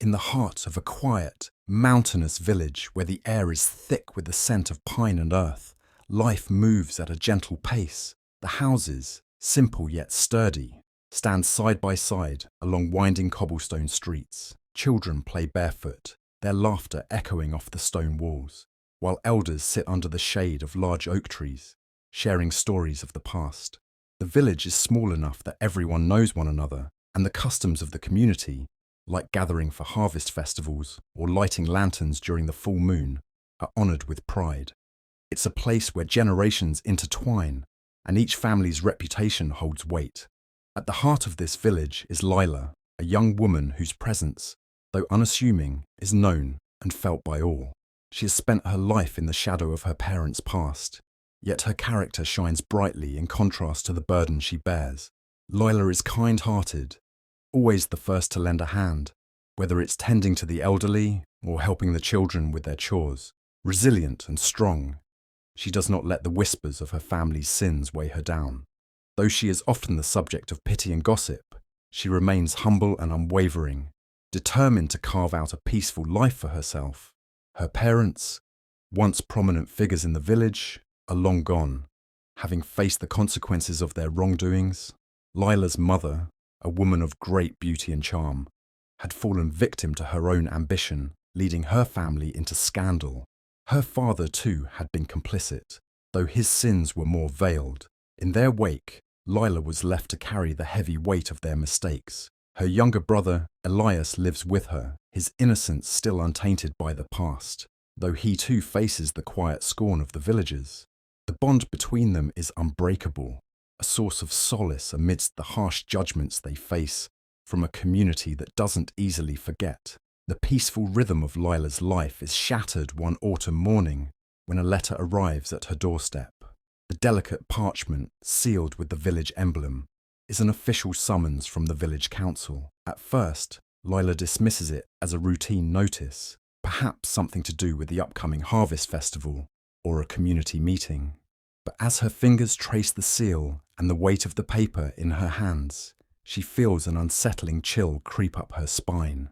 In the heart of a quiet, mountainous village where the air is thick with the scent of pine and earth, life moves at a gentle pace. The houses, simple yet sturdy, stand side by side along winding cobblestone streets. Children play barefoot, their laughter echoing off the stone walls, while elders sit under the shade of large oak trees, sharing stories of the past. The village is small enough that everyone knows one another, and the customs of the community, like gathering for harvest festivals or lighting lanterns during the full moon, are honoured with pride. It's a place where generations intertwine, and each family's reputation holds weight. At the heart of this village is Lila, a young woman whose presence, though unassuming, is known and felt by all. She has spent her life in the shadow of her parents' past, yet her character shines brightly in contrast to the burden she bears. Lila is kind-hearted, always the first to lend a hand, whether it's tending to the elderly or helping the children with their chores. Resilient and strong, she does not let the whispers of her family's sins weigh her down. Though she is often the subject of pity and gossip, she remains humble and unwavering, determined to carve out a peaceful life for herself. Her parents, once prominent figures in the village, are long gone, having faced the consequences of their wrongdoings. Lila's mother, a woman of great beauty and charm, had fallen victim to her own ambition, leading her family into scandal. Her father, too, had been complicit, though his sins were more veiled. In their wake, Lila was left to carry the heavy weight of their mistakes. Her younger brother, Elias, lives with her, his innocence still untainted by the past, though he too faces the quiet scorn of the villagers. The bond between them is unbreakable, a source of solace amidst the harsh judgments they face from a community that doesn't easily forget. The peaceful rhythm of Lila's life is shattered one autumn morning when a letter arrives at her doorstep. The delicate parchment, sealed with the village emblem, is an official summons from the village council. At first, Lila dismisses it as a routine notice, perhaps something to do with the upcoming harvest festival or a community meeting. But as her fingers trace the seal and the weight of the paper in her hands, she feels an unsettling chill creep up her spine.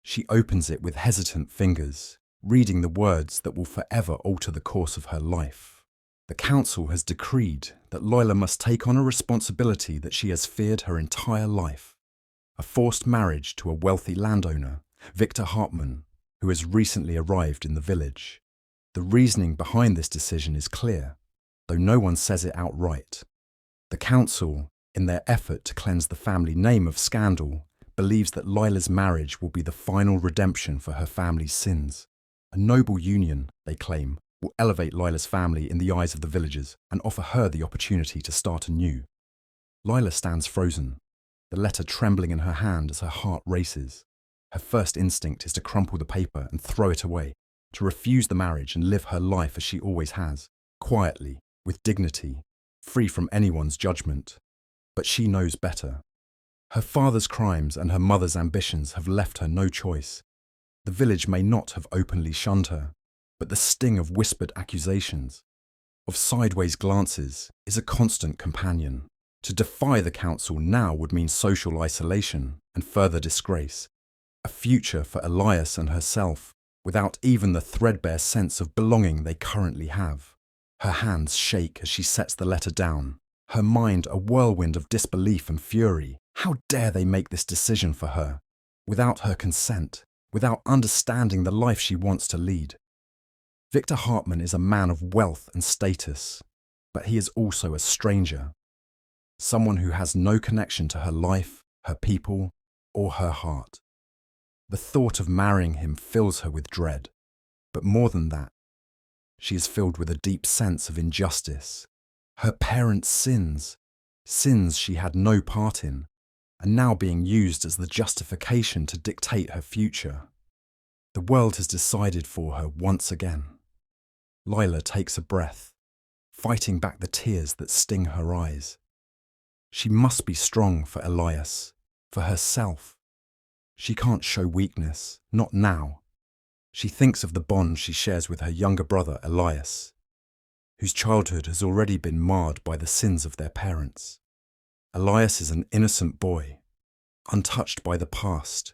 She opens it with hesitant fingers, reading the words that will forever alter the course of her life. The council has decreed that Lila must take on a responsibility that she has feared her entire life: a forced marriage to a wealthy landowner, Victor Hartmann, who has recently arrived in the village. The reasoning behind this decision is clear, though no one says it outright. The council, in their effort to cleanse the family name of scandal, believes that Lila's marriage will be the final redemption for her family's sins. A noble union, they claim, will elevate Lila's family in the eyes of the villagers and offer her the opportunity to start anew. Lila stands frozen, the letter trembling in her hand as her heart races. Her first instinct is to crumple the paper and throw it away, to refuse the marriage and live her life as she always has, quietly, with dignity, free from anyone's judgment. But she knows better. Her father's crimes and her mother's ambitions have left her no choice. The village may not have openly shunned her, but the sting of whispered accusations, of sideways glances, is a constant companion. To defy the council now would mean social isolation and further disgrace, a future for Elias and herself without even the threadbare sense of belonging they currently have. Her hands shake as she sets the letter down, her mind a whirlwind of disbelief and fury. How dare they make this decision for her, without her consent, without understanding the life she wants to lead? Victor Hartmann is a man of wealth and status, but he is also a stranger, someone who has no connection to her life, her people, or her heart. The thought of marrying him fills her with dread, but more than that, she is filled with a deep sense of injustice. Her parents' sins she had no part in, are now being used as the justification to dictate her future. The world has decided for her once again. Lila takes a breath, fighting back the tears that sting her eyes. She must be strong for Elias, for herself. She can't show weakness, not now. She thinks of the bond she shares with her younger brother Elias, whose childhood has already been marred by the sins of their parents. Elias is an innocent boy, untouched by the past,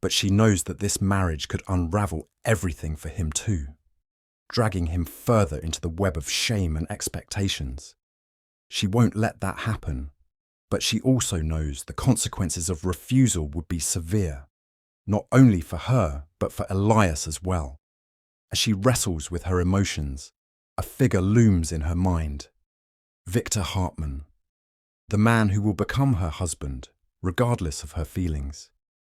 But she knows that this marriage could unravel everything for him too, dragging him further into the web of shame and expectations. She won't let that happen, but she also knows the consequences of refusal would be severe, not only for her, but for Elias as well. As she wrestles with her emotions, a figure looms in her mind. Victor Hartman, the man who will become her husband, regardless of her feelings.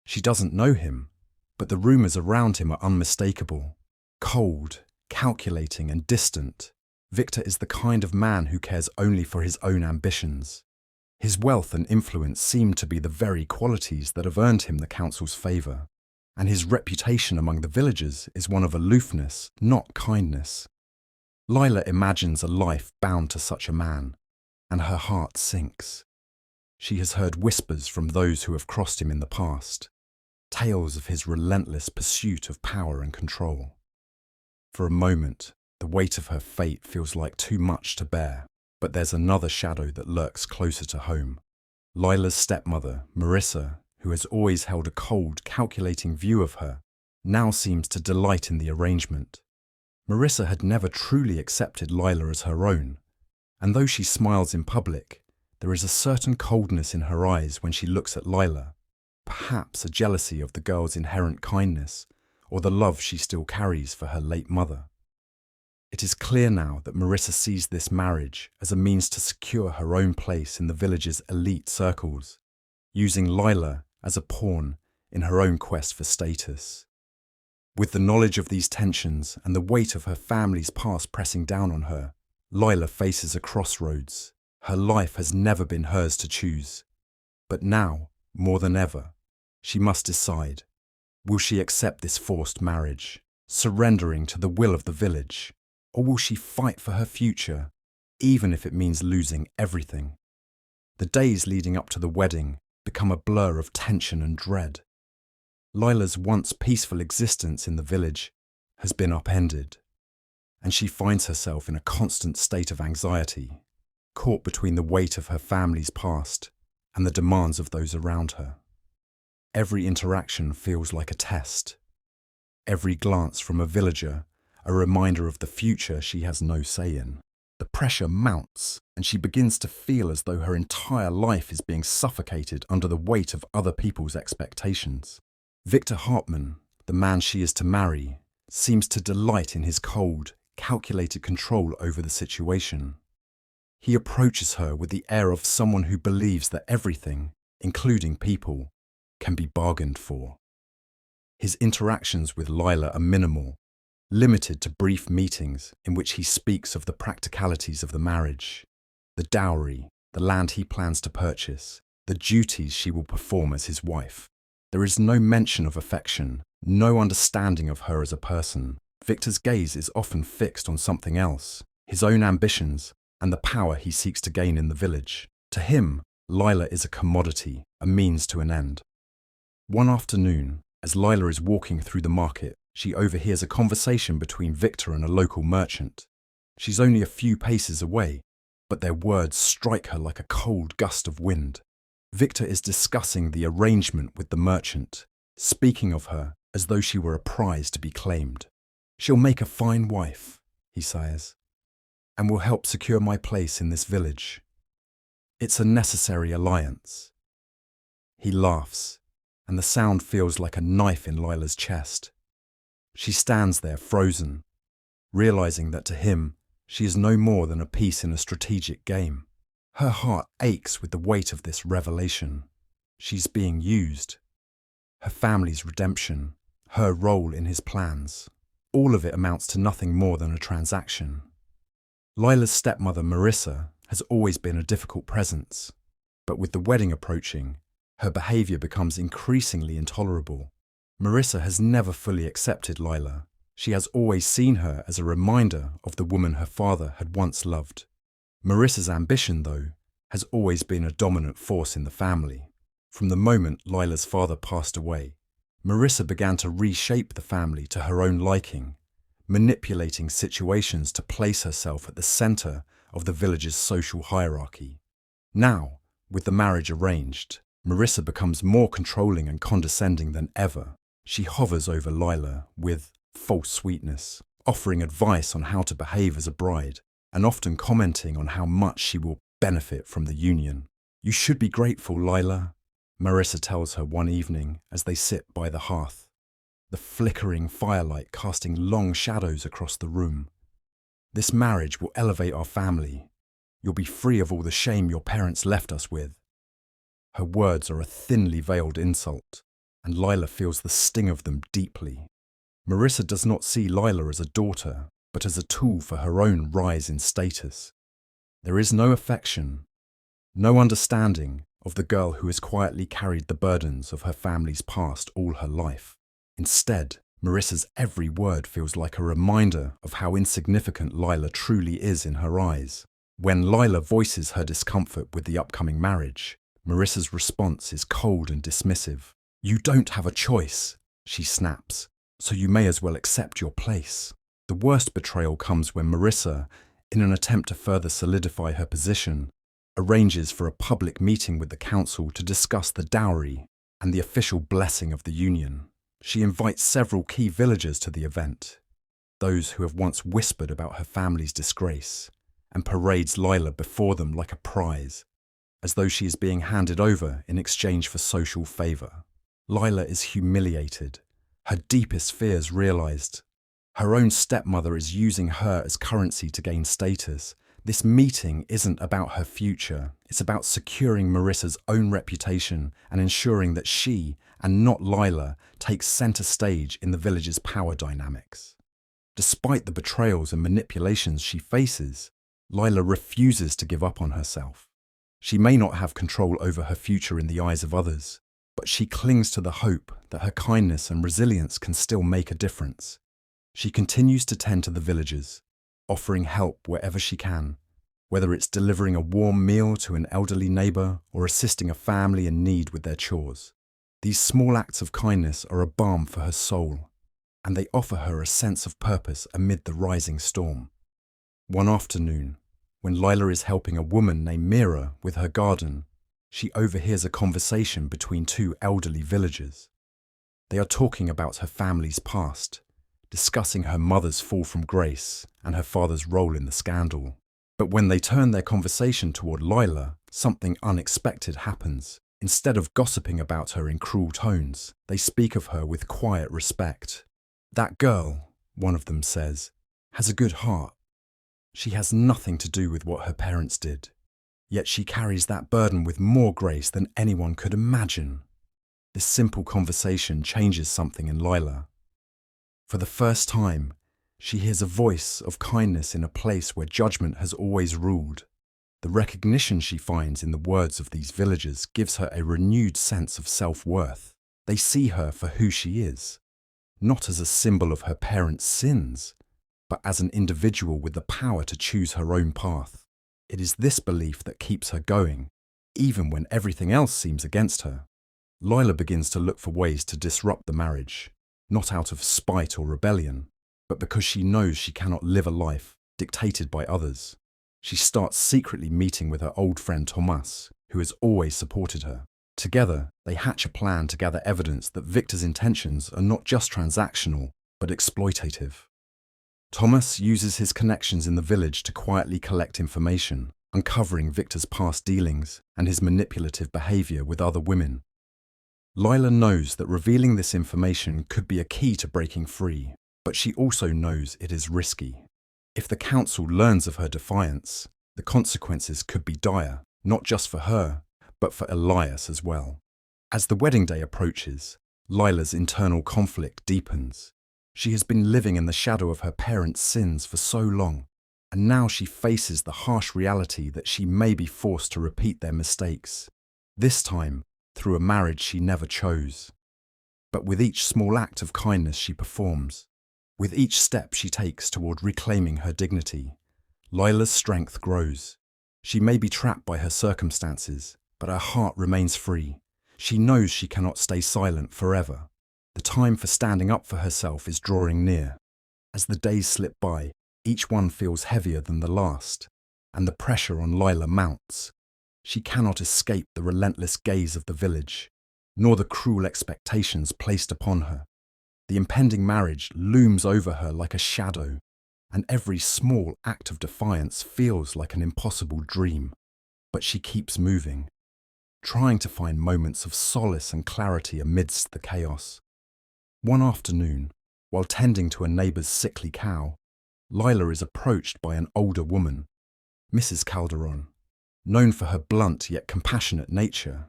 She doesn't know him, but the rumours around him are unmistakable. Cold, calculating and distant, Victor is the kind of man who cares only for his own ambitions. His wealth and influence seem to be the very qualities that have earned him the council's favour, and his reputation among the villagers is one of aloofness, not kindness. Lila imagines a life bound to such a man, and her heart sinks. She has heard whispers from those who have crossed him in the past, tales of his relentless pursuit of power and control. For a moment, the weight of her fate feels like too much to bear, but there's another shadow that lurks closer to home. Lila's stepmother, Marissa, who has always held a cold, calculating view of her, now seems to delight in the arrangement. Marissa had never truly accepted Lila as her own, and though she smiles in public, there is a certain coldness in her eyes when she looks at Lila, perhaps a jealousy of the girl's inherent kindness or the love she still carries for her late mother. It is clear now that Marissa sees this marriage as a means to secure her own place in the village's elite circles, using Lila as a pawn in her own quest for status. With the knowledge of these tensions and the weight of her family's past pressing down on her, Lila faces a crossroads. Her life has never been hers to choose. But now, more than ever, she must decide. Will she accept this forced marriage, surrendering to the will of the village, or will she fight for her future, even if it means losing everything? The days leading up to the wedding become a blur of tension and dread. Lila's once peaceful existence in the village has been upended, and she finds herself in a constant state of anxiety, caught between the weight of her family's past and the demands of those around her. Every interaction feels like a test. Every glance from a villager, a reminder of the future she has no say in. The pressure mounts, and she begins to feel as though her entire life is being suffocated under the weight of other people's expectations. Victor Hartman, the man she is to marry, seems to delight in his cold, calculated control over the situation. He approaches her with the air of someone who believes that everything, including people, can be bargained for. His interactions with Lila are minimal, limited to brief meetings in which he speaks of the practicalities of the marriage, the dowry, the land he plans to purchase, the duties she will perform as his wife. There is no mention of affection, no understanding of her as a person. Victor's gaze is often fixed on something else, his own ambitions and the power he seeks to gain in the village. To him, Lila is a commodity, a means to an end. One afternoon, as Lila is walking through the market, she overhears a conversation between Victor and a local merchant. She's only a few paces away, but their words strike her like a cold gust of wind. Victor is discussing the arrangement with the merchant, speaking of her as though she were a prize to be claimed. "She'll make a fine wife," he sighs, "and will help secure my place in this village. It's a necessary alliance." He laughs, and the sound feels like a knife in Lila's chest. She stands there frozen, realizing that to him, she is no more than a piece in a strategic game. Her heart aches with the weight of this revelation. She's being used. Her family's redemption, her role in his plans, all of it amounts to nothing more than a transaction. Lila's stepmother, Marissa, has always been a difficult presence, but with the wedding approaching, her behaviour becomes increasingly intolerable. Marissa has never fully accepted Lila. She has always seen her as a reminder of the woman her father had once loved. Marissa's ambition, though, has always been a dominant force in the family. From the moment Lila's father passed away, Marissa began to reshape the family to her own liking, manipulating situations to place herself at the centre of the village's social hierarchy. Now, with the marriage arranged, Marissa becomes more controlling and condescending than ever. She hovers over Lila with false sweetness, offering advice on how to behave as a bride, and often commenting on how much she will benefit from the union. "You should be grateful, Lila," Marissa tells her one evening as they sit by the hearth, the flickering firelight casting long shadows across the room. "This marriage will elevate our family. You'll be free of all the shame your parents left us with." Her words are a thinly veiled insult, and Lila feels the sting of them deeply. Marissa does not see Lila as a daughter, but as a tool for her own rise in status. There is no affection, no understanding of the girl who has quietly carried the burdens of her family's past all her life. Instead, Marissa's every word feels like a reminder of how insignificant Lila truly is in her eyes. When Lila voices her discomfort with the upcoming marriage, Marissa's response is cold and dismissive. "You don't have a choice," she snaps, "so you may as well accept your place." The worst betrayal comes when Marissa, in an attempt to further solidify her position, arranges for a public meeting with the council to discuss the dowry and the official blessing of the union. She invites several key villagers to the event, those who have once whispered about her family's disgrace, and parades Lila before them like a prize, as though she is being handed over in exchange for social favour. Lila is humiliated, her deepest fears realised. Her own stepmother is using her as currency to gain status. This meeting isn't about her future, it's about securing Marissa's own reputation and ensuring that she, and not Lila, takes centre stage in the village's power dynamics. Despite the betrayals and manipulations she faces, Lila refuses to give up on herself. She may not have control over her future in the eyes of others, but she clings to the hope that her kindness and resilience can still make a difference. She continues to tend to the villagers, offering help wherever she can, whether it's delivering a warm meal to an elderly neighbour or assisting a family in need with their chores. These small acts of kindness are a balm for her soul, and they offer her a sense of purpose amid the rising storm. One afternoon, when Lila is helping a woman named Mira with her garden, she overhears a conversation between two elderly villagers. They are talking about her family's past, discussing her mother's fall from grace and her father's role in the scandal. But when they turn their conversation toward Lila, something unexpected happens. Instead of gossiping about her in cruel tones, they speak of her with quiet respect. "That girl," one of them says, "has a good heart. She has nothing to do with what her parents did, yet she carries that burden with more grace than anyone could imagine." This simple conversation changes something in Lila. For the first time, she hears a voice of kindness in a place where judgment has always ruled. The recognition she finds in the words of these villagers gives her a renewed sense of self-worth. They see her for who she is, not as a symbol of her parents' sins, but as an individual with the power to choose her own path. It is this belief that keeps her going, even when everything else seems against her. Lila begins to look for ways to disrupt the marriage, not out of spite or rebellion, but because she knows she cannot live a life dictated by others. She starts secretly meeting with her old friend Thomas, who has always supported her. Together, they hatch a plan to gather evidence that Victor's intentions are not just transactional, but exploitative. Thomas uses his connections in the village to quietly collect information, uncovering Victor's past dealings and his manipulative behaviour with other women. Lila knows that revealing this information could be a key to breaking free, but she also knows it is risky. If the council learns of her defiance, the consequences could be dire, not just for her, but for Elias as well. As the wedding day approaches, Lila's internal conflict deepens. She has been living in the shadow of her parents' sins for so long, and now she faces the harsh reality that she may be forced to repeat their mistakes, this time through a marriage she never chose. But with each small act of kindness she performs, with each step she takes toward reclaiming her dignity, Lila's strength grows. She may be trapped by her circumstances, but her heart remains free. She knows she cannot stay silent forever. The time for standing up for herself is drawing near. As the days slip by, each one feels heavier than the last, and the pressure on Lila mounts. She cannot escape the relentless gaze of the village, nor the cruel expectations placed upon her. The impending marriage looms over her like a shadow, and every small act of defiance feels like an impossible dream. But she keeps moving, trying to find moments of solace and clarity amidst the chaos. One afternoon, while tending to a neighbour's sickly cow, Lila is approached by an older woman, Mrs. Calderon. Known for her blunt yet compassionate nature,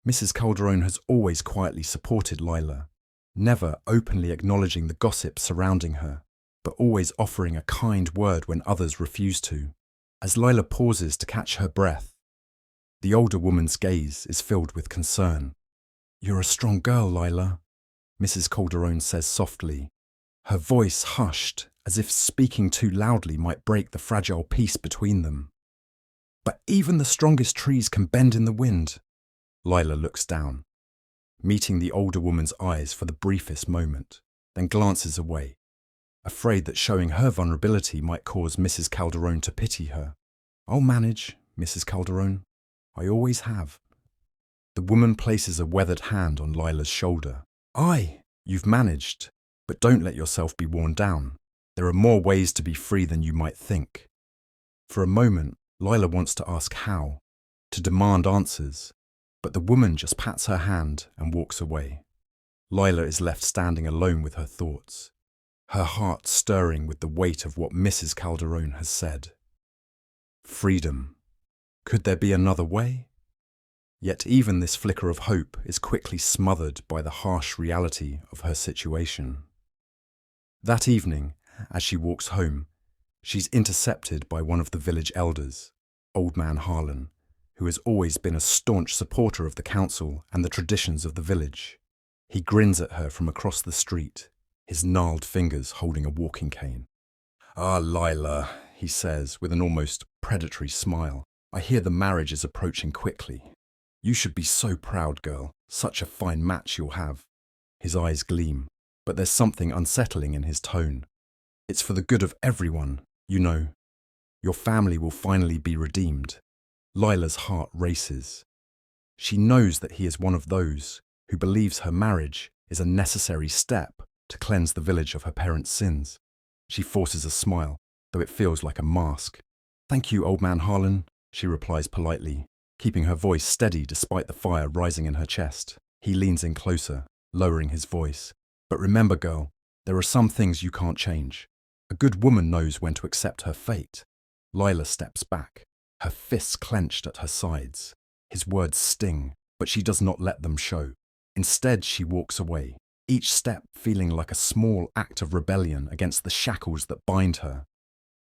Mrs. Calderon has always quietly supported Lila, never openly acknowledging the gossip surrounding her, but always offering a kind word when others refuse to. As Lila pauses to catch her breath, the older woman's gaze is filled with concern. "You're a strong girl, Lila," Mrs. Calderon says softly, her voice hushed as if speaking too loudly might break the fragile peace between them. "But even the strongest trees can bend in the wind." Lila looks down, meeting the older woman's eyes for the briefest moment, then glances away, afraid that showing her vulnerability might cause Mrs. Calderon to pity her. "I'll manage, Mrs. Calderon. I always have." The woman places a weathered hand on Lila's shoulder. "Aye, you've managed, but don't let yourself be worn down. There are more ways to be free than you might think." For a moment, Lila wants to ask how, to demand answers, but the woman just pats her hand and walks away. Lila is left standing alone with her thoughts, her heart stirring with the weight of what Mrs. Calderon has said. Freedom. Could there be another way? Yet even this flicker of hope is quickly smothered by the harsh reality of her situation. That evening, as she walks home, she's intercepted by one of the village elders, Old Man Harlan, who has always been a staunch supporter of the council and the traditions of the village. He grins at her from across the street, his gnarled fingers holding a walking cane. "Ah, Lila," he says with an almost predatory smile, "I hear the marriage is approaching quickly. You should be so proud, girl. Such a fine match you'll have." His eyes gleam, but there's something unsettling in his tone. "It's for the good of everyone, you know. Your family will finally be redeemed." Lila's heart races. She knows that he is one of those who believes her marriage is a necessary step to cleanse the village of her parents' sins. She forces a smile, though it feels like a mask. "Thank you, Old Man Harlan," she replies politely, keeping her voice steady despite the fire rising in her chest. He leans in closer, lowering his voice. "But remember, girl, there are some things you can't change. A good woman knows when to accept her fate." Lila steps back, her fists clenched at her sides. His words sting, but she does not let them show. Instead, she walks away, each step feeling like a small act of rebellion against the shackles that bind her.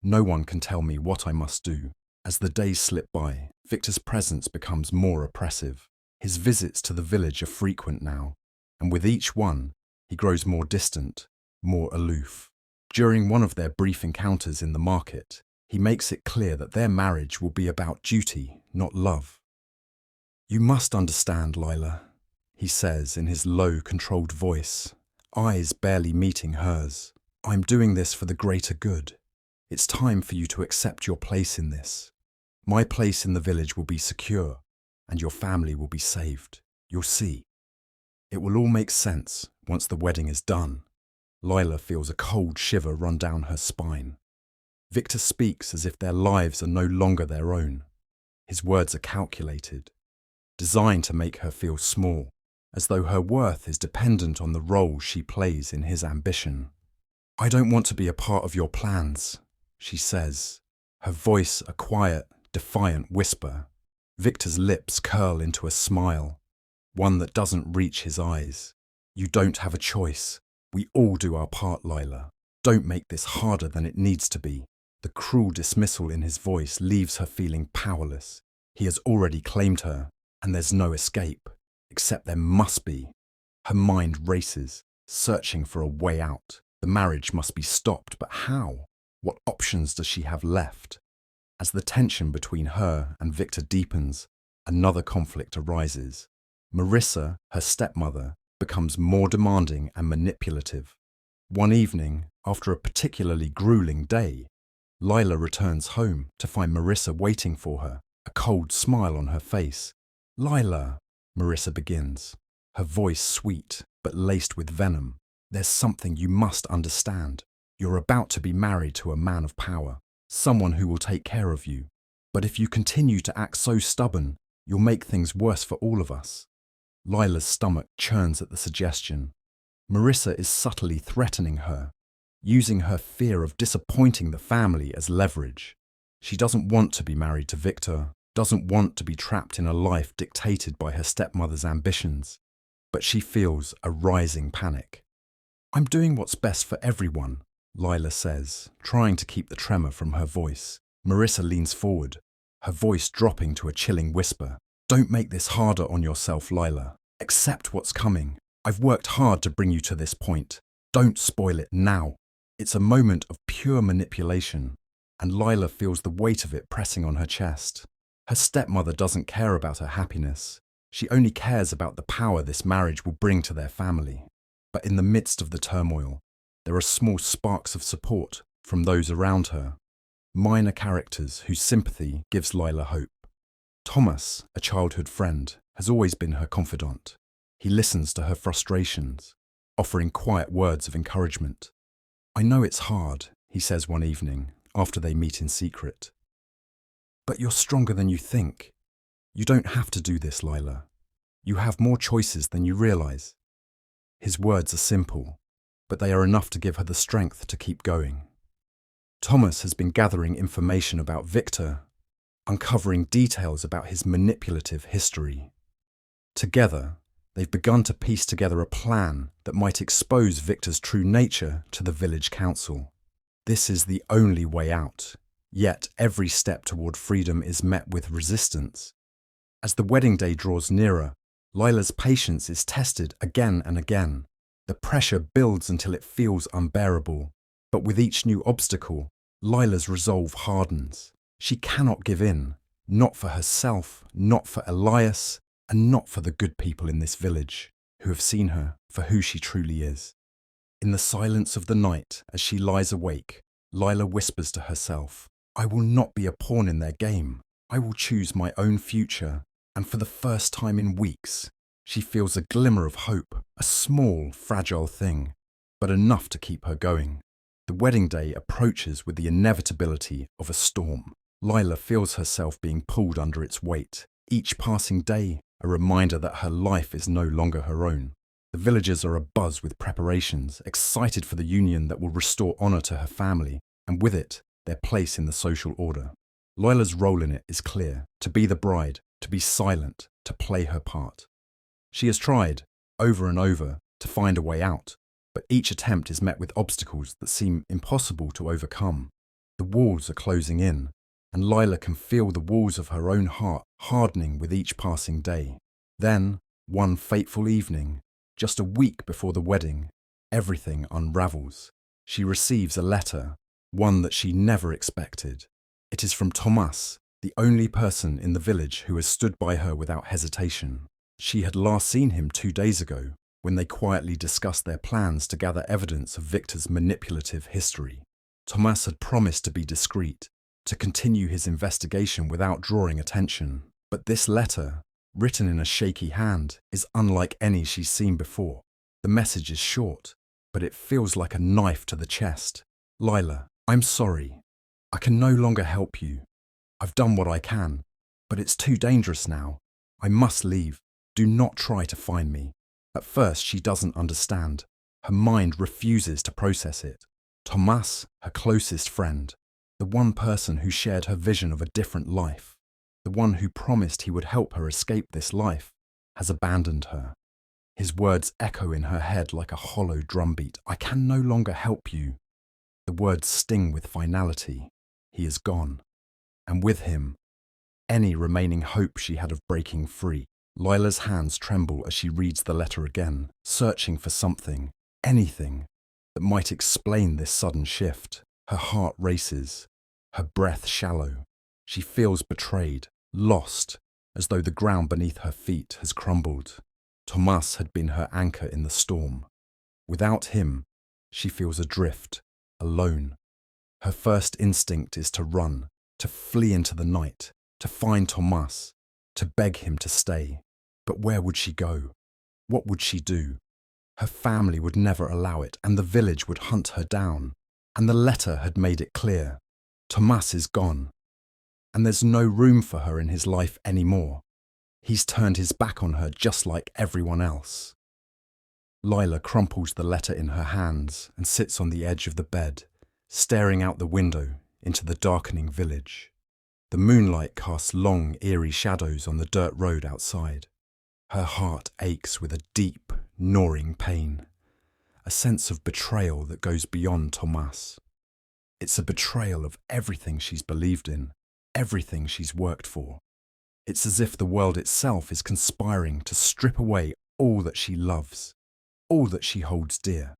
No one can tell me what I must do. As the days slip by, Victor's presence becomes more oppressive. His visits to the village are frequent now, and with each one, he grows more distant, more aloof. During one of their brief encounters in the market, he makes it clear that their marriage will be about duty, not love. "You must understand, Lila," he says in his low, controlled voice, eyes barely meeting hers. "I'm doing this for the greater good. It's time for you to accept your place in this. My place in the village will be secure, and your family will be saved. You'll see. It will all make sense once the wedding is done." Lila feels a cold shiver run down her spine. Victor speaks as if their lives are no longer their own. His words are calculated, designed to make her feel small, as though her worth is dependent on the role she plays in his ambition. "I don't want to be a part of your plans," she says, her voice a quiet, defiant whisper. Victor's lips curl into a smile, one that doesn't reach his eyes. "You don't have a choice. We all do our part, Lila. Don't make this harder than it needs to be." The cruel dismissal in his voice leaves her feeling powerless. He has already claimed her, and there's no escape, except there must be. Her mind races, searching for a way out. The marriage must be stopped, but how? What options does she have left? As the tension between her and Victor deepens, another conflict arises. Marissa, her stepmother, becomes more demanding and manipulative. One evening, after a particularly grueling day, Lila returns home to find Marissa waiting for her, a cold smile on her face. "Lila," Marissa begins, her voice sweet but laced with venom. There's something you must understand. You're about to be married to a man of power, someone who will take care of you. But if you continue to act so stubborn, you'll make things worse for all of us. Lila's stomach churns at the suggestion. Marissa is subtly threatening her, using her fear of disappointing the family as leverage. She doesn't want to be married to Victor, doesn't want to be trapped in a life dictated by her stepmother's ambitions, but she feels a rising panic. "I'm doing what's best for everyone," Lila says, trying to keep the tremor from her voice. Marissa leans forward, her voice dropping to a chilling whisper. "Don't make this harder on yourself, Lila. Accept what's coming. I've worked hard to bring you to this point. Don't spoil it now." It's a moment of pure manipulation, and Lila feels the weight of it pressing on her chest. Her stepmother doesn't care about her happiness. She only cares about the power this marriage will bring to their family. But in the midst of the turmoil, there are small sparks of support from those around her. Minor characters whose sympathy gives Lila hope. Thomas, a childhood friend, has always been her confidant. He listens to her frustrations, offering quiet words of encouragement. "I know it's hard," he says one evening, after they meet in secret. "But you're stronger than you think. You don't have to do this, Lila. You have more choices than you realize." His words are simple, but they are enough to give her the strength to keep going. Thomas has been gathering information about Victor, uncovering details about his manipulative history. Together, they've begun to piece together a plan that might expose Victor's true nature to the village council. This is the only way out, yet every step toward freedom is met with resistance. As the wedding day draws nearer, Lila's patience is tested again and again. The pressure builds until it feels unbearable, but with each new obstacle, Lila's resolve hardens. She cannot give in, not for herself, not for Elias, and not for the good people in this village, who have seen her for who she truly is. In the silence of the night, as she lies awake, Lila whispers to herself, "I will not be a pawn in their game. I will choose my own future." And for the first time in weeks, she feels a glimmer of hope, a small, fragile thing, but enough to keep her going. The wedding day approaches with the inevitability of a storm. Lila feels herself being pulled under its weight. Each passing day, a reminder that her life is no longer her own. The villagers are abuzz with preparations, excited for the union that will restore honor to her family, and with it, their place in the social order. Lila's role in it is clear: to be the bride, to be silent, to play her part. She has tried, over and over, to find a way out, but each attempt is met with obstacles that seem impossible to overcome. The walls are closing in, and Lila can feel the walls of her own heart hardening with each passing day. Then, one fateful evening, just a week before the wedding, everything unravels. She receives a letter, one that she never expected. It is from Thomas, the only person in the village who has stood by her without hesitation. She had last seen him 2 days ago, when they quietly discussed their plans to gather evidence of Victor's manipulative history. Thomas had promised to be discreet, to continue his investigation without drawing attention. But this letter, written in a shaky hand, is unlike any she's seen before. The message is short, but it feels like a knife to the chest. "Lila, I'm sorry. I can no longer help you. I've done what I can, but it's too dangerous now. I must leave. Do not try to find me." At first, she doesn't understand. Her mind refuses to process it. Thomas, her closest friend, the one person who shared her vision of a different life, the one who promised he would help her escape this life, has abandoned her. His words echo in her head like a hollow drumbeat. "I can no longer help you." The words sting with finality. He is gone. And with him, any remaining hope she had of breaking free. Lila's hands tremble as she reads the letter again, searching for something, anything, that might explain this sudden shift. Her heart races, her breath shallow. She feels betrayed, lost, as though the ground beneath her feet has crumbled. Thomas had been her anchor in the storm. Without him, she feels adrift, alone. Her first instinct is to run, to flee into the night, to find Thomas, to beg him to stay. But where would she go? What would she do? Her family would never allow it, and the village would hunt her down. And the letter had made it clear. Tomas is gone, and there's no room for her in his life anymore. He's turned his back on her just like everyone else. Lila crumples the letter in her hands and sits on the edge of the bed, staring out the window into the darkening village. The moonlight casts long, eerie shadows on the dirt road outside. Her heart aches with a deep, gnawing pain, a sense of betrayal that goes beyond Tomas. It's a betrayal of everything she's believed in, everything she's worked for. It's as if the world itself is conspiring to strip away all that she loves, all that she holds dear.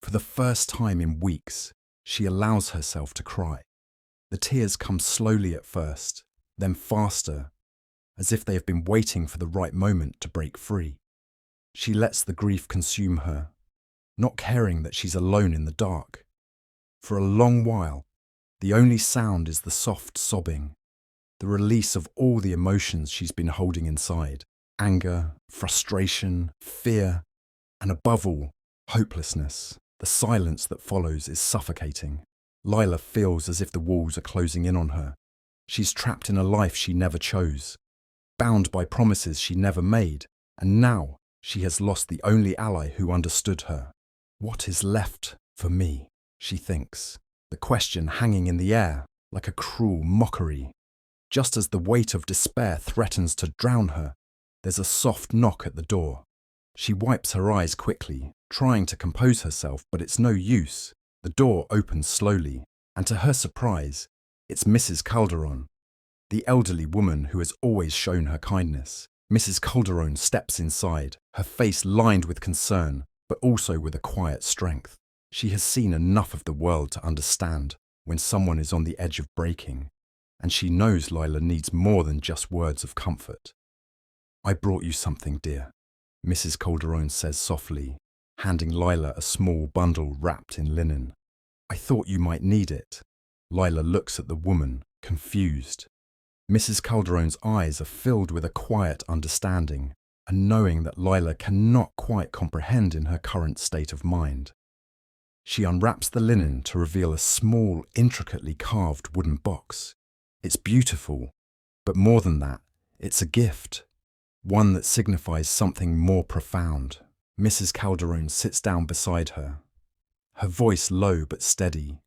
For the first time in weeks, she allows herself to cry. The tears come slowly at first, then faster, as if they have been waiting for the right moment to break free. She lets the grief consume her, not caring that she's alone in the dark. For a long while, the only sound is the soft sobbing, the release of all the emotions she's been holding inside: anger, frustration, fear, and above all, hopelessness. The silence that follows is suffocating. Lila feels as if the walls are closing in on her. She's trapped in a life she never chose, bound by promises she never made, and now she has lost the only ally who understood her. What is left for me? She thinks, the question hanging in the air like a cruel mockery. Just as the weight of despair threatens to drown her, there's a soft knock at the door. She wipes her eyes quickly, trying to compose herself, but it's no use. The door opens slowly, and to her surprise, it's Mrs. Calderon, the elderly woman who has always shown her kindness. Mrs. Calderon steps inside, her face lined with concern, but also with a quiet strength. She has seen enough of the world to understand when someone is on the edge of breaking, and she knows Lila needs more than just words of comfort. "I brought you something, dear," Mrs. Calderon says softly, handing Lila a small bundle wrapped in linen. "I thought you might need it." Lila looks at the woman, confused. Mrs. Calderon's eyes are filled with a quiet understanding, a knowing that Lila cannot quite comprehend in her current state of mind. She unwraps the linen to reveal a small, intricately carved wooden box. It's beautiful, but more than that, it's a gift, one that signifies something more profound. Mrs. Calderon sits down beside her, her voice low but steady.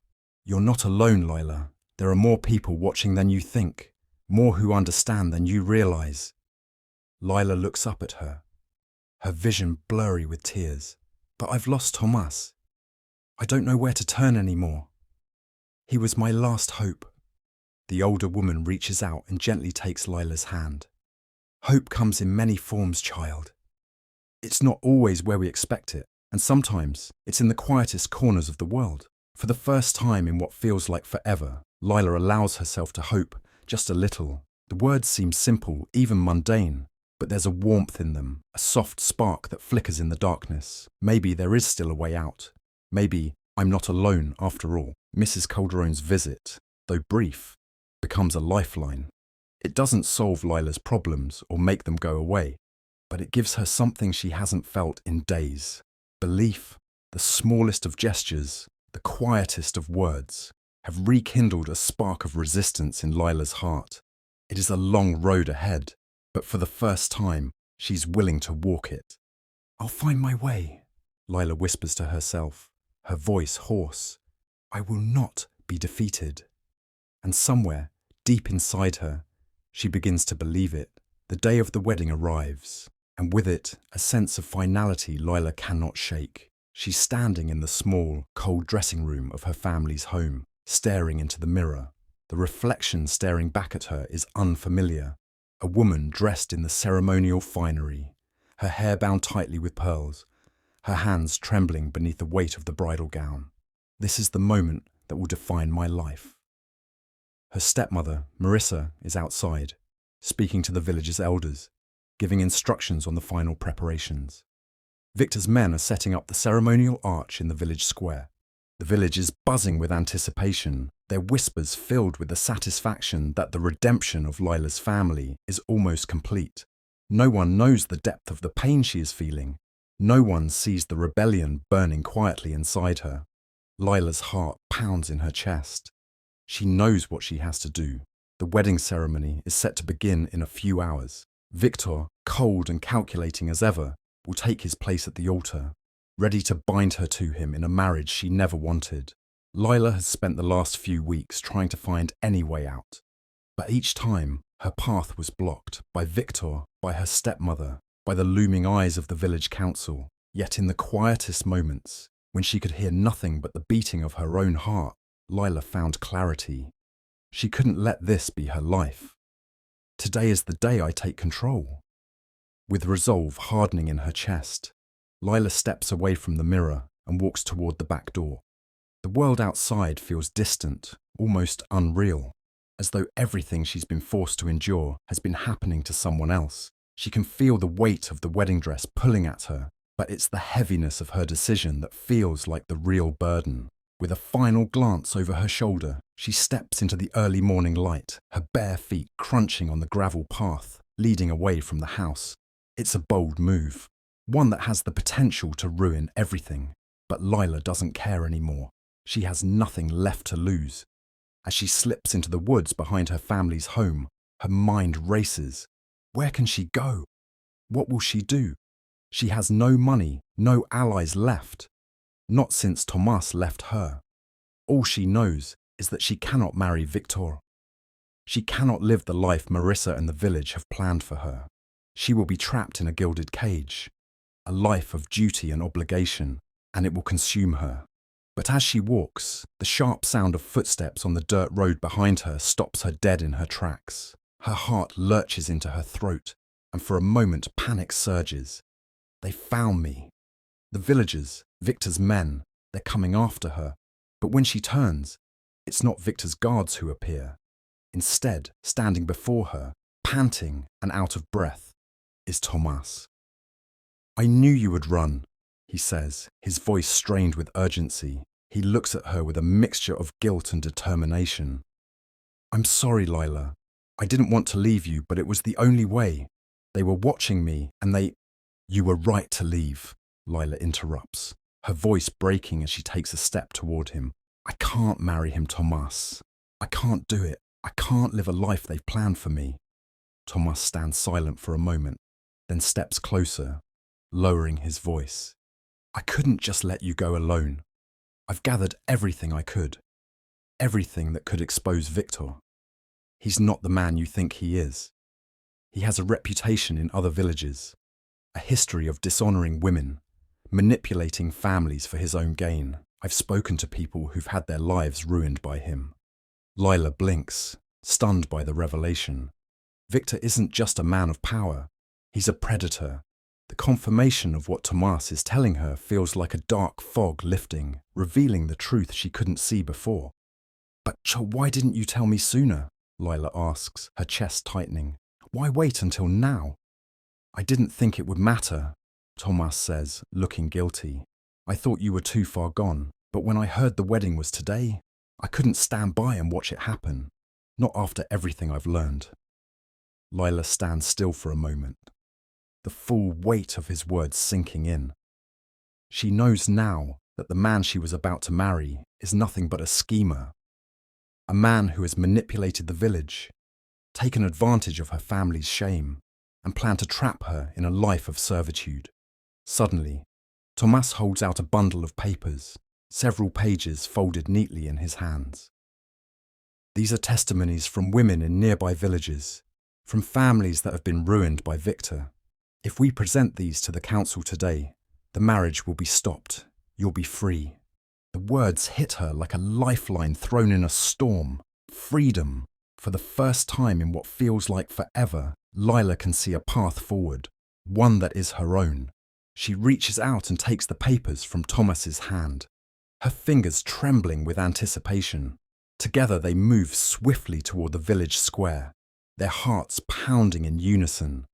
"You're not alone, Lila. There are more people watching than you think, more who understand than you realize." Lila looks up at her, her vision blurry with tears. "But I've lost Tomas. I don't know where to turn anymore. He was my last hope." The older woman reaches out and gently takes Lila's hand. "Hope comes in many forms, child. It's not always where we expect it, and sometimes it's in the quietest corners of the world." For the first time in what feels like forever, Lila allows herself to hope just a little. The words seem simple, even mundane, but there's a warmth in them, a soft spark that flickers in the darkness. Maybe there is still a way out. Maybe I'm not alone after all. Mrs. Calderon's visit, though brief, becomes a lifeline. It doesn't solve Lila's problems or make them go away, but it gives her something she hasn't felt in days. Belief, the smallest of gestures, the quietest of words, have rekindled a spark of resistance in Lila's heart. It is a long road ahead, but for the first time, she's willing to walk it. "I'll find my way," Lila whispers to herself, her voice hoarse. "I will not be defeated." And somewhere, deep inside her, she begins to believe it. The day of the wedding arrives, and with it, a sense of finality Lila cannot shake. She's standing in the small, cold dressing room of her family's home, staring into the mirror. The reflection staring back at her is unfamiliar. A woman dressed in the ceremonial finery, her hair bound tightly with pearls, her hands trembling beneath the weight of the bridal gown. This is the moment that will define my life. Her stepmother, Marissa, is outside, speaking to the village's elders, giving instructions on the final preparations. Victor's men are setting up the ceremonial arch in the village square. The village is buzzing with anticipation, their whispers filled with the satisfaction that the redemption of Lila's family is almost complete. No one knows the depth of the pain she is feeling, No one sees the rebellion burning quietly inside her. Lila's heart pounds in her chest. She knows what she has to do. The wedding ceremony is set to begin in a few hours. Victor, cold and calculating as ever, will take his place at the altar, ready to bind her to him in a marriage she never wanted. Lila has spent the last few weeks trying to find any way out. But each time, her path was blocked by Victor, by her stepmother, by the looming eyes of the village council. Yet in the quietest moments, when she could hear nothing but the beating of her own heart, Lila found clarity. She couldn't let this be her life. Today is the day I take control. With resolve hardening in her chest, Lila steps away from the mirror and walks toward the back door. The world outside feels distant, almost unreal, as though everything she's been forced to endure has been happening to someone else. She can feel the weight of the wedding dress pulling at her, but it's the heaviness of her decision that feels like the real burden. With a final glance over her shoulder, she steps into the early morning light, her bare feet crunching on the gravel path, leading away from the house. It's a bold move, one that has the potential to ruin everything. But Lila doesn't care anymore. She has nothing left to lose. As she slips into the woods behind her family's home, her mind races. Where can she go? What will she do? She has no money, no allies left. Not since Tomas left her. All she knows is that she cannot marry Victor. She cannot live the life Marissa and the village have planned for her. She will be trapped in a gilded cage, a life of duty and obligation, and it will consume her. But as she walks, the sharp sound of footsteps on the dirt road behind her stops her dead in her tracks. Her heart lurches into her throat, and for a moment panic surges. They found me. The villagers, Victor's men, they're coming after her. But when she turns, it's not Victor's guards who appear. Instead, standing before her, panting and out of breath, is Tomas. "I knew you would run," he says, his voice strained with urgency. He looks at her with a mixture of guilt and determination. "I'm sorry, Lila. I didn't want to leave you, but it was the only way. They were watching me, and they—" "You were right to leave," Lila interrupts, her voice breaking as she takes a step toward him. "I can't marry him, Tomas. I can't do it. I can't live a life they've planned for me." Tomas stands silent for a moment, then steps closer, lowering his voice. "I couldn't just let you go alone. I've gathered everything I could. Everything that could expose Victor. He's not the man you think he is. He has a reputation in other villages, a history of dishonoring women, manipulating families for his own gain. I've spoken to people who've had their lives ruined by him." Lila blinks, stunned by the revelation. Victor isn't just a man of power. He's a predator. The confirmation of what Tomas is telling her feels like a dark fog lifting, revealing the truth she couldn't see before. "But why didn't you tell me sooner?" Lila asks, her chest tightening. "Why wait until now?" "I didn't think it would matter," Tomas says, looking guilty. "I thought you were too far gone, but when I heard the wedding was today, I couldn't stand by and watch it happen. Not after everything I've learned." Lila stands still for a moment, the full weight of his words sinking in. She knows now that the man she was about to marry is nothing but a schemer, a man who has manipulated the village, taken advantage of her family's shame, and planned to trap her in a life of servitude. Suddenly, Tomas holds out a bundle of papers, several pages folded neatly in his hands. "These are testimonies from women in nearby villages, from families that have been ruined by Victor. If we present these to the council today, the marriage will be stopped. You'll be free." The words hit her like a lifeline thrown in a storm. Freedom. For the first time in what feels like forever, Lila can see a path forward, one that is her own. She reaches out and takes the papers from Tomas's hand, her fingers trembling with anticipation. Together they move swiftly toward the village square, their hearts pounding in unison.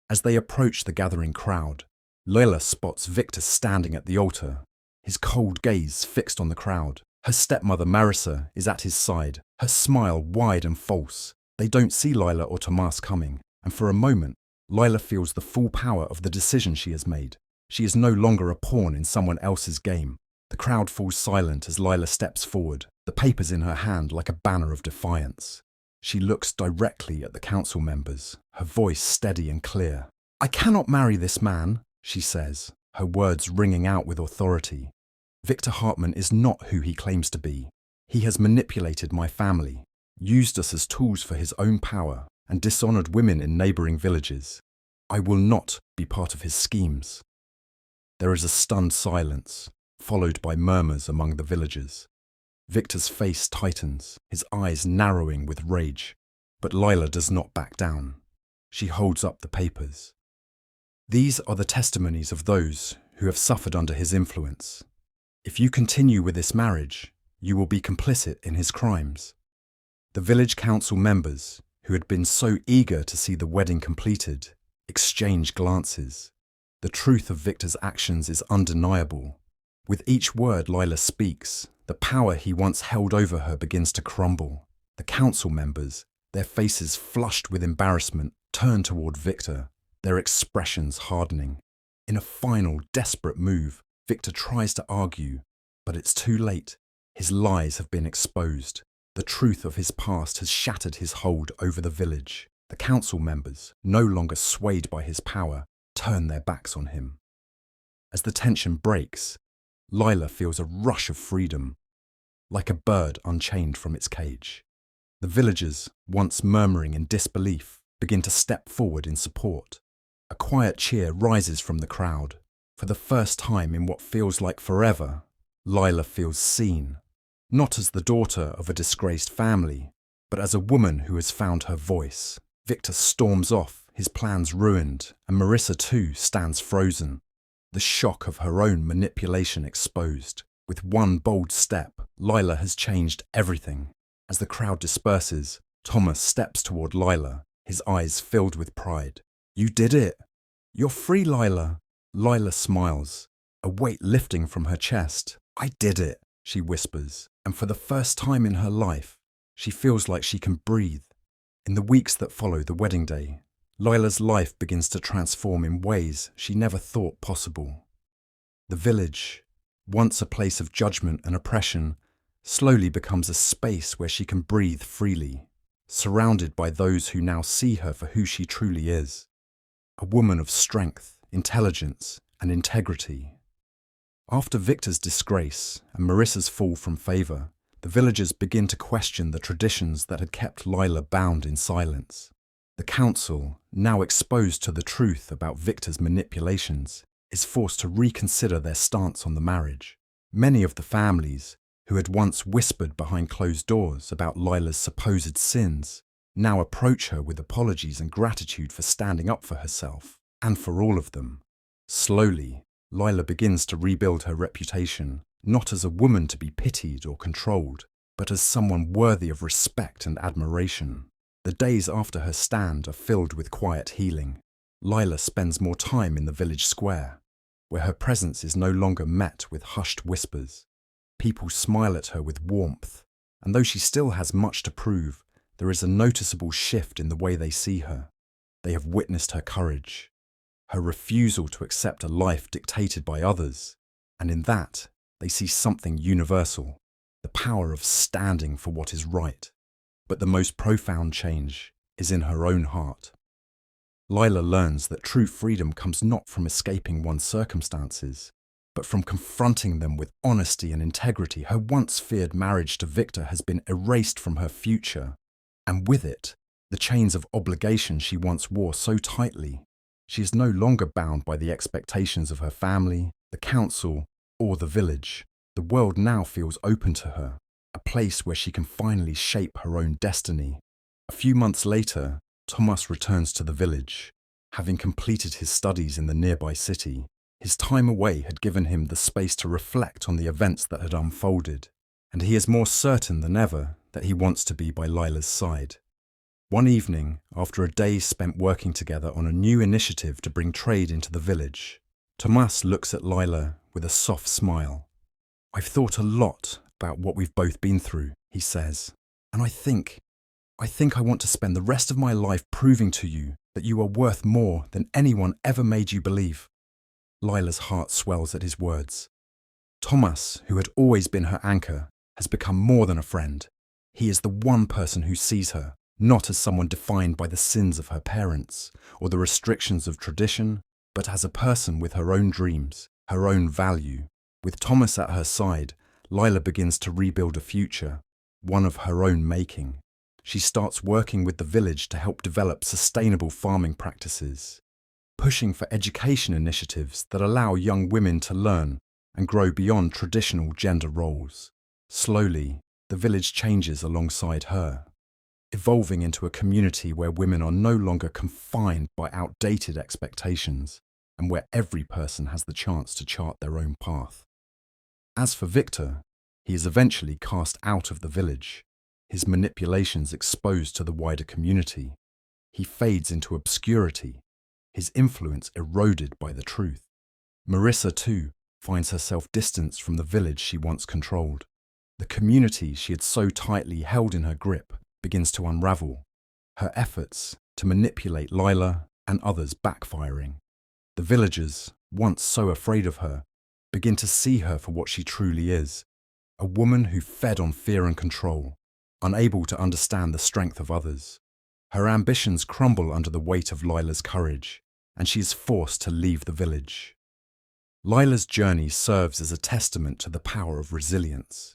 As they approach the gathering crowd, Lila spots Victor standing at the altar, his cold gaze fixed on the crowd. Her stepmother Marissa is at his side, her smile wide and false. They don't see Lila or Tomas coming, and for a moment, Lila feels the full power of the decision she has made. She is no longer a pawn in someone else's game. The crowd falls silent as Lila steps forward, the papers in her hand like a banner of defiance. She looks directly at the council members, her voice steady and clear. "I cannot marry this man," she says, her words ringing out with authority. "Victor Hartman is not who he claims to be. He has manipulated my family, used us as tools for his own power, and dishonored women in neighboring villages. I will not be part of his schemes." There is a stunned silence, followed by murmurs among the villagers. Victor's face tightens, his eyes narrowing with rage, but Lila does not back down. She holds up the papers. "These are the testimonies of those who have suffered under his influence. If you continue with this marriage, you will be complicit in his crimes." The village council members, who had been so eager to see the wedding completed, exchange glances. The truth of Victor's actions is undeniable. With each word Lila speaks, the power he once held over her begins to crumble. The council members, their faces flushed with embarrassment, turn toward Victor, their expressions hardening. In a final, desperate move, Victor tries to argue, but it's too late. His lies have been exposed. The truth of his past has shattered his hold over the village. The council members, no longer swayed by his power, turn their backs on him. As the tension breaks, Lila feels a rush of freedom, like a bird unchained from its cage. The villagers, once murmuring in disbelief, begin to step forward in support. A quiet cheer rises from the crowd. For the first time in what feels like forever, Lila feels seen, not as the daughter of a disgraced family, but as a woman who has found her voice. Victor storms off, his plans ruined, and Marissa too stands frozen, the shock of her own manipulation exposed. With one bold step, Lila has changed everything. As the crowd disperses, Thomas steps toward Lila, his eyes filled with pride. "You did it! You're free, Lila!" Lila smiles, a weight lifting from her chest. "I did it," she whispers, and for the first time in her life, she feels like she can breathe. In the weeks that follow the wedding day, Lila's life begins to transform in ways she never thought possible. The village, once a place of judgment and oppression, slowly becomes a space where she can breathe freely, surrounded by those who now see her for who she truly is, a woman of strength, intelligence, and integrity. After Victor's disgrace and Marissa's fall from favour, the villagers begin to question the traditions that had kept Lila bound in silence. The council, now exposed to the truth about Victor's manipulations, is forced to reconsider their stance on the marriage. Many of the families, who had once whispered behind closed doors about Lila's supposed sins, now approach her with apologies and gratitude for standing up for herself, and for all of them. Slowly, Lila begins to rebuild her reputation, not as a woman to be pitied or controlled, but as someone worthy of respect and admiration. The days after her stand are filled with quiet healing. Lila spends more time in the village square, where her presence is no longer met with hushed whispers. People smile at her with warmth, and though she still has much to prove, there is a noticeable shift in the way they see her. They have witnessed her courage, her refusal to accept a life dictated by others, and in that, they see something universal, the power of standing for what is right. But the most profound change is in her own heart. Lila learns that true freedom comes not from escaping one's circumstances, but from confronting them with honesty and integrity. Her once feared marriage to Victor has been erased from her future, and with it, the chains of obligation she once wore so tightly. She is no longer bound by the expectations of her family, the council, or the village. The world now feels open to her, a place where she can finally shape her own destiny. A few months later, Thomas returns to the village. Having completed his studies in the nearby city, his time away had given him the space to reflect on the events that had unfolded, and he is more certain than ever that he wants to be by Lila's side. One evening, after a day spent working together on a new initiative to bring trade into the village, Thomas looks at Lila with a soft smile. "I've thought a lot about what we've both been through," he says, "and I think I want to spend the rest of my life proving to you that you are worth more than anyone ever made you believe." Lila's heart swells at his words. Thomas, who had always been her anchor, has become more than a friend. He is the one person who sees her, not as someone defined by the sins of her parents or the restrictions of tradition, but as a person with her own dreams, her own value. With Thomas at her side, Lila begins to rebuild a future, one of her own making. She starts working with the village to help develop sustainable farming practices, pushing for education initiatives that allow young women to learn and grow beyond traditional gender roles. Slowly, the village changes alongside her, evolving into a community where women are no longer confined by outdated expectations and where every person has the chance to chart their own path. As for Victor, he is eventually cast out of the village, his manipulations exposed to the wider community. He fades into obscurity, his influence eroded by the truth. Marissa, too, finds herself distanced from the village she once controlled. The community she had so tightly held in her grip begins to unravel, her efforts to manipulate Lila and others backfiring. The villagers, once so afraid of her, begin to see her for what she truly is, a woman who fed on fear and control, unable to understand the strength of others. Her ambitions crumble under the weight of Lila's courage, and she is forced to leave the village. Lila's journey serves as a testament to the power of resilience.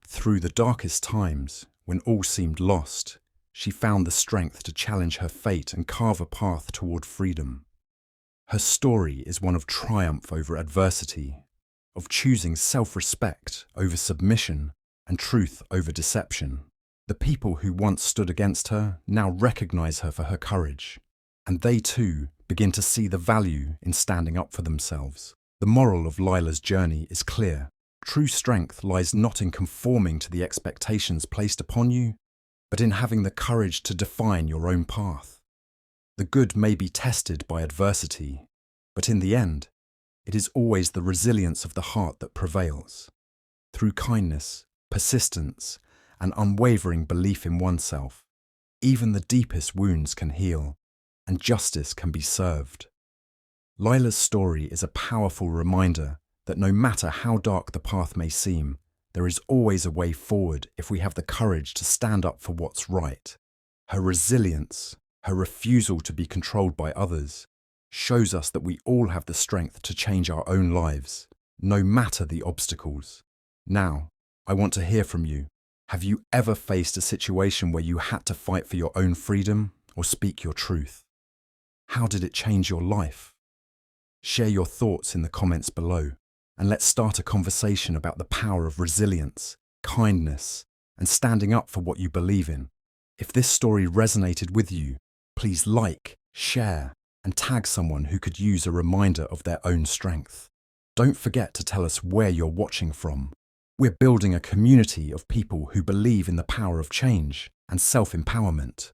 Through the darkest times, when all seemed lost, she found the strength to challenge her fate and carve a path toward freedom. Her story is one of triumph over adversity, of choosing self-respect over submission and truth over deception. The people who once stood against her now recognize her for her courage, and they too begin to see the value in standing up for themselves. The moral of Lila's journey is clear. True strength lies not in conforming to the expectations placed upon you, but in having the courage to define your own path. The good may be tested by adversity, but in the end, it is always the resilience of the heart that prevails. Through kindness, persistence, and unwavering belief in oneself, even the deepest wounds can heal, and justice can be served. Lila's story is a powerful reminder that no matter how dark the path may seem, there is always a way forward if we have the courage to stand up for what's right. Her resilience, her refusal to be controlled by others, shows us that we all have the strength to change our own lives, no matter the obstacles. Now, I want to hear from you. Have you ever faced a situation where you had to fight for your own freedom or speak your truth? How did it change your life? Share your thoughts in the comments below, and let's start a conversation about the power of resilience, kindness, and standing up for what you believe in. If this story resonated with you, please like, share, and tag someone who could use a reminder of their own strength. Don't forget to tell us where you're watching from. We're building a community of people who believe in the power of change and self-empowerment.